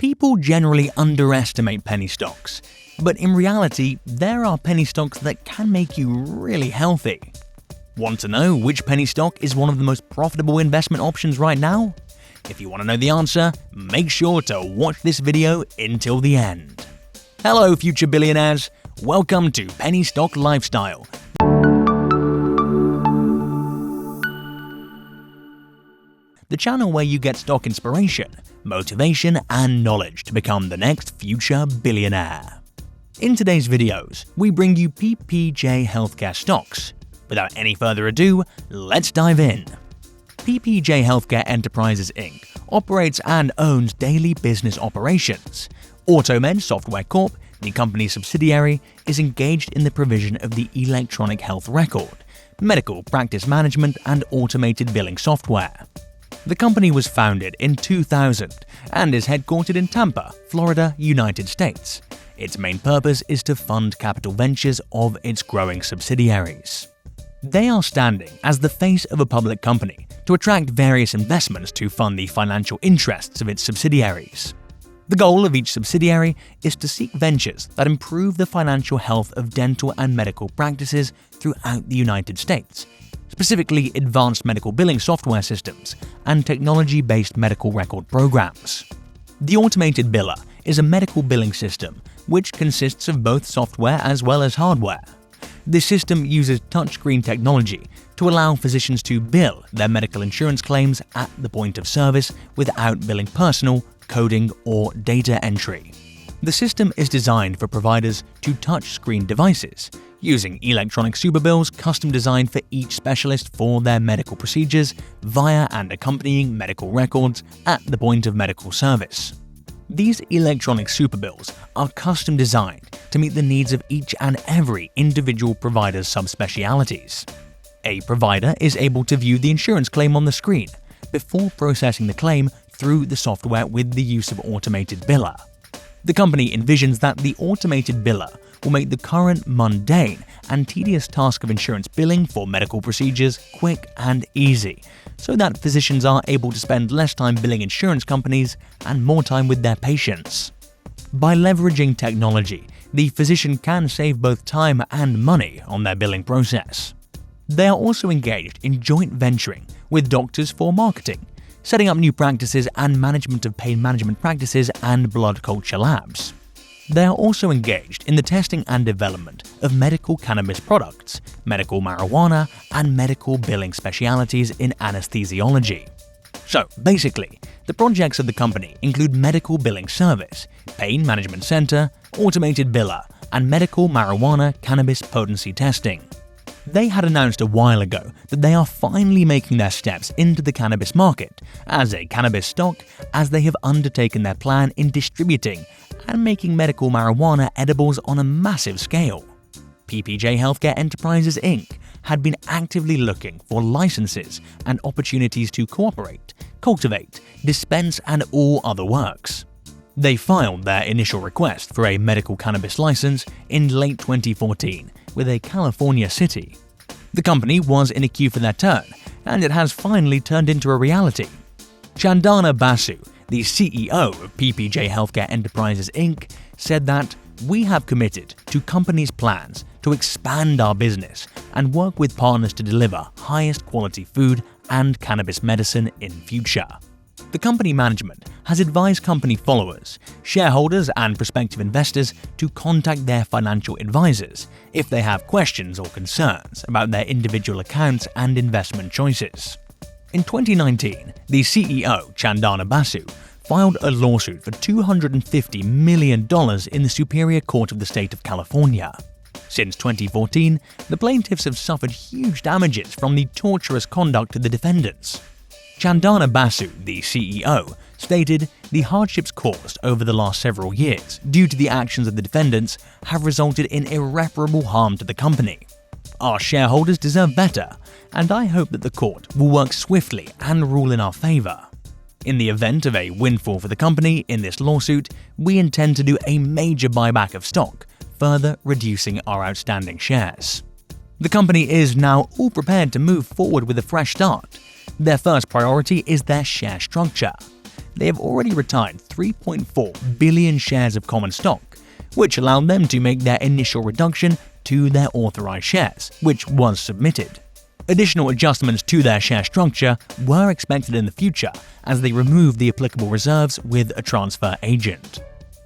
People generally underestimate penny stocks, but in reality, there are penny stocks that can make you really healthy. Want to know which penny stock is one of the most profitable investment options right now? If you want to know the answer, make sure to watch this video until the end. Hello, future billionaires. Welcome to Penny Stock Lifestyle. The channel where you get stock inspiration, motivation, and knowledge to become the next future billionaire. In today's videos, we bring you PPJ Healthcare stocks. Without any further ado, let's dive in. PPJ Healthcare Enterprises Inc. operates and owns daily business operations. AutoMed Software Corp, the company's subsidiary, is engaged in the provision of the electronic health record, medical practice management, and automated billing software. The company was founded in 2000 and is headquartered in Tampa, Florida, United States. Its main purpose is to fund capital ventures of its growing subsidiaries. They are standing as the face of a public company to attract various investments to fund the financial interests of its subsidiaries. The goal of each subsidiary is to seek ventures that improve the financial health of dental and medical practices throughout the United States, specifically advanced medical billing software systems and technology-based medical record programs. The Automated Biller is a medical billing system which consists of both software as well as hardware. This system uses touchscreen technology to allow physicians to bill their medical insurance claims at the point of service without billing personal, coding, or data entry. The system is designed for providers to touchscreen devices, using electronic superbills custom designed for each specialist for their medical procedures via and accompanying medical records at the point of medical service. These electronic superbills are custom designed to meet the needs of each and every individual provider's subspecialties. A provider is able to view the insurance claim on the screen before processing the claim through the software with the use of Automated Biller. The company envisions that the Automated Biller will make the current mundane and tedious task of insurance billing for medical procedures quick and easy, so that physicians are able to spend less time billing insurance companies and more time with their patients. By leveraging technology, the physician can save both time and money on their billing process. They are also engaged in joint venturing with doctors for marketing, setting up new practices and management of pain management practices and blood culture labs. They are also engaged in the testing and development of medical cannabis products, medical marijuana, and medical billing specialities in anesthesiology. So basically, the projects of the company include medical billing service, pain management center, automated biller, and medical marijuana cannabis potency testing. They had announced a while ago that they are finally making their steps into the cannabis market as a cannabis stock, as they have undertaken their plan in distributing and making medical marijuana edibles on a massive scale. PPJ Healthcare Enterprises Inc. had been actively looking for licenses and opportunities to cooperate, cultivate, dispense, and all other works. They filed their initial request for a medical cannabis license in late 2014 with a California city. The company was in a queue for their turn, and it has finally turned into a reality. Chandana Basu, the CEO of PPJ Healthcare Enterprises Inc., said that we have committed to company's plans to expand our business and work with partners to deliver highest quality food and cannabis medicine in future. The company management has advised company followers, shareholders, and prospective investors to contact their financial advisors if they have questions or concerns about their individual accounts and investment choices. In 2019, the CEO, Chandana Basu, filed a lawsuit for $250 million in the Superior Court of the State of California. Since 2014, the plaintiffs have suffered huge damages from the torturous conduct of the defendants. Chandana Basu, the CEO, stated the hardships caused over the last several years due to the actions of the defendants have resulted in irreparable harm to the company. Our shareholders deserve better, and I hope that the court will work swiftly and rule in our favor. In the event of a windfall for the company in this lawsuit, we intend to do a major buyback of stock, further reducing our outstanding shares. The company is now all prepared to move forward with a fresh start. Their first priority is their share structure. they have already retired 3.4 billion shares of common stock, which allowed them to make their initial reduction to their authorized shares, which was submitted. Additional adjustments to their share structure were expected in the future as they removed the applicable reserves with a transfer agent.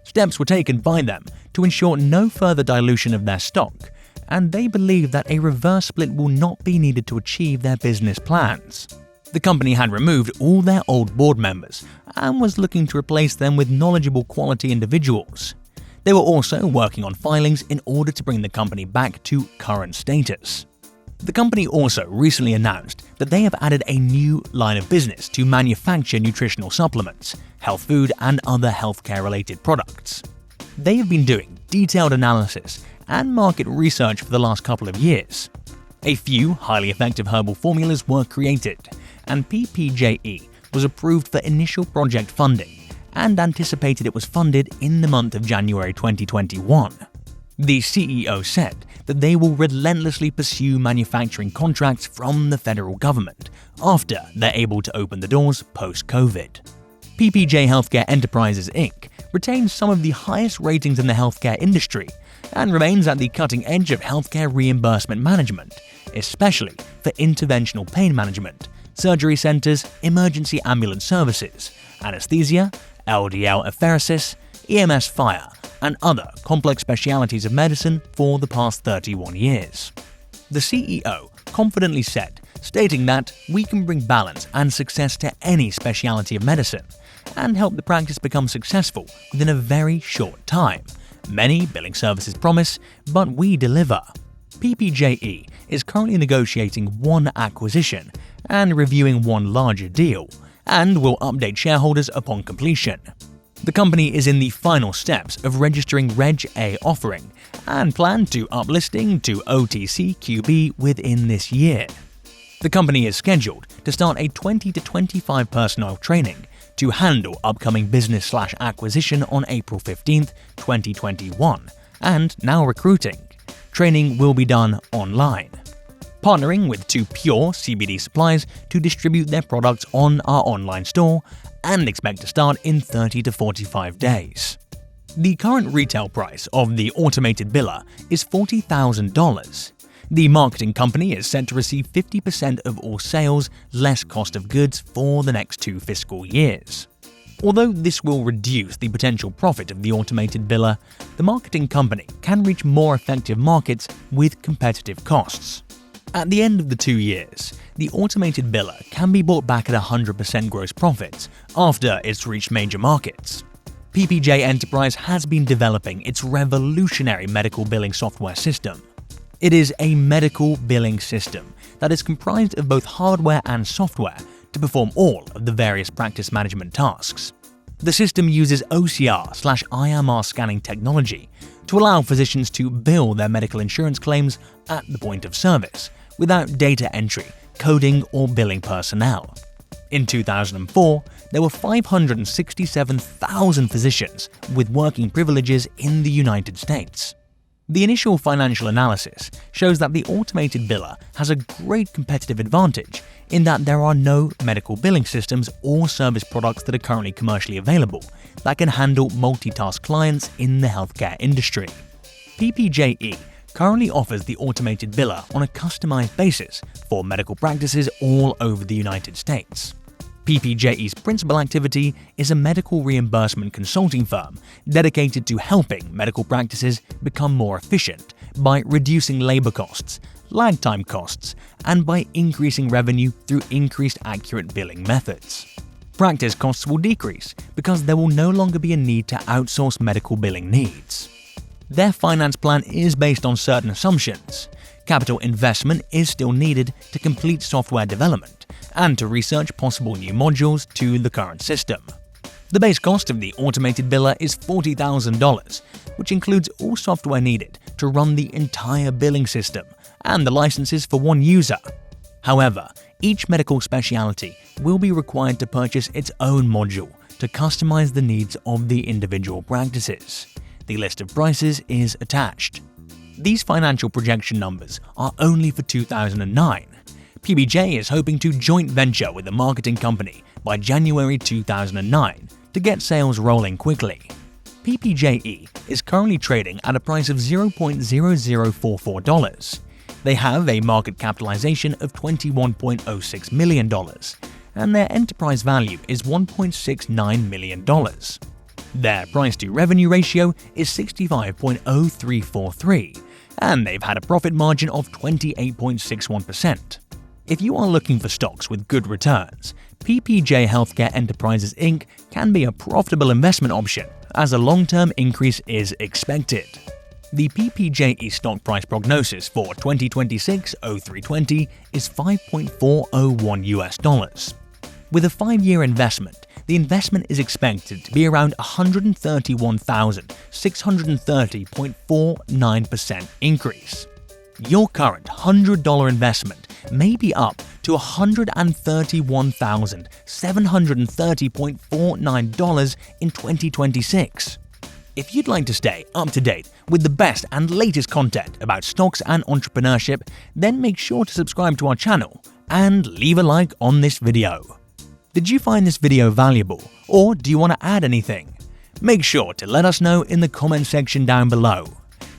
Steps were taken by them to ensure no further dilution of their stock, and they believe that a reverse split will not be needed to achieve their business plans. The company had removed all their old board members and was looking to replace them with knowledgeable quality individuals. They were also working on filings in order to bring the company back to current status. The company also recently announced that they have added a new line of business to manufacture nutritional supplements, health food, and other healthcare-related products. They have been doing detailed analysis and market research for the last couple of years. A few highly effective herbal formulas were created, and PPJE was approved for initial project funding and anticipated it was funded in the month of January 2021. The CEO said that they will relentlessly pursue manufacturing contracts from the federal government after they're able to open the doors post-COVID. PPJ Healthcare Enterprises Inc. retains some of the highest ratings in the healthcare industry and remains at the cutting edge of healthcare reimbursement management, especially for interventional pain management, surgery centers, emergency ambulance services, anesthesia, LDL apheresis, EMS fire, and other complex specialties of medicine for the past 31 years. The CEO confidently said, stating that we can bring balance and success to any specialty of medicine and help the practice become successful within a very short time. Many billing services promise, but we deliver. PPJE is currently negotiating one acquisition and reviewing one larger deal, and will update shareholders upon completion. The company is in the final steps of registering Reg A offering and plan to uplisting to OTCQB within this year. The company is scheduled to start a 20 to 25 personnel training to handle upcoming business/acquisition on April 15, 2021, and now recruiting. Training will be done online. Partnering with two pure CBD suppliers to distribute their products on our online store and expect to start in 30 to 45 days. The current retail price of the automated biller is $40,000. The marketing company is set to receive 50% of all sales less cost of goods for the next 2 fiscal years. Although this will reduce the potential profit of the automated biller, the marketing company can reach more effective markets with competitive costs. At the end of the 2 years, the automated biller can be bought back at 100% gross profits after it's reached major markets. PPJ Enterprise has been developing its revolutionary medical billing software system. It is a medical billing system that is comprised of both hardware and software to perform all of the various practice management tasks. The system uses OCR/IMR scanning technology to allow physicians to bill their medical insurance claims at the point of service without data entry, coding, or billing personnel. In 2004, there were 567,000 physicians with working privileges in the United States. The initial financial analysis shows that the automated biller has a great competitive advantage in that there are no medical billing systems or service products that are currently commercially available that can handle multitask clients in the healthcare industry. PPJE currently offers the automated biller on a customized basis for medical practices all over the United States. PPJE's principal activity is a medical reimbursement consulting firm dedicated to helping medical practices become more efficient by reducing labor costs, lag time costs, and by increasing revenue through increased accurate billing methods. Practice costs will decrease because there will no longer be a need to outsource medical billing needs. Their finance plan is based on certain assumptions. Capital investment is still needed to complete software development and to research possible new modules to the current system. The base cost of the automated biller is $40,000, which includes all software needed to run the entire billing system and the licenses for one user. However, each medical specialty will be required to purchase its own module to customize the needs of the individual practices. The list of prices is attached. These financial projection numbers are only for 2009. PPJ is hoping to joint venture with a marketing company by January 2009 to get sales rolling quickly. PPJE is currently trading at a price of $0.0044. They have a market capitalization of $21.06 million, and their enterprise value is $1.69 million. Their price-to-revenue ratio is 65.0343, and they've had a profit margin of 28.61%. If you are looking for stocks with good returns, PPJ Healthcare Enterprises Inc. can be a profitable investment option as a long-term increase is expected. The PPJE stock price prognosis for 2026-0320 is $5.401. With a 5-year investment, the investment is expected to be around 131,630.49% increase. Your current $100 investment may be up to $131,730.49 in 2026. If you'd like to stay up to date with the best and latest content about stocks and entrepreneurship, then make sure to subscribe to our channel and leave a like on this video. Did you find this video valuable, or do you want to add anything? Make sure to let us know in the comment section down below.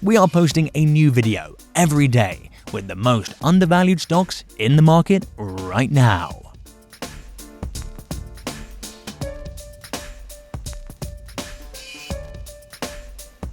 We are posting a new video every day with the most undervalued stocks in the market right now.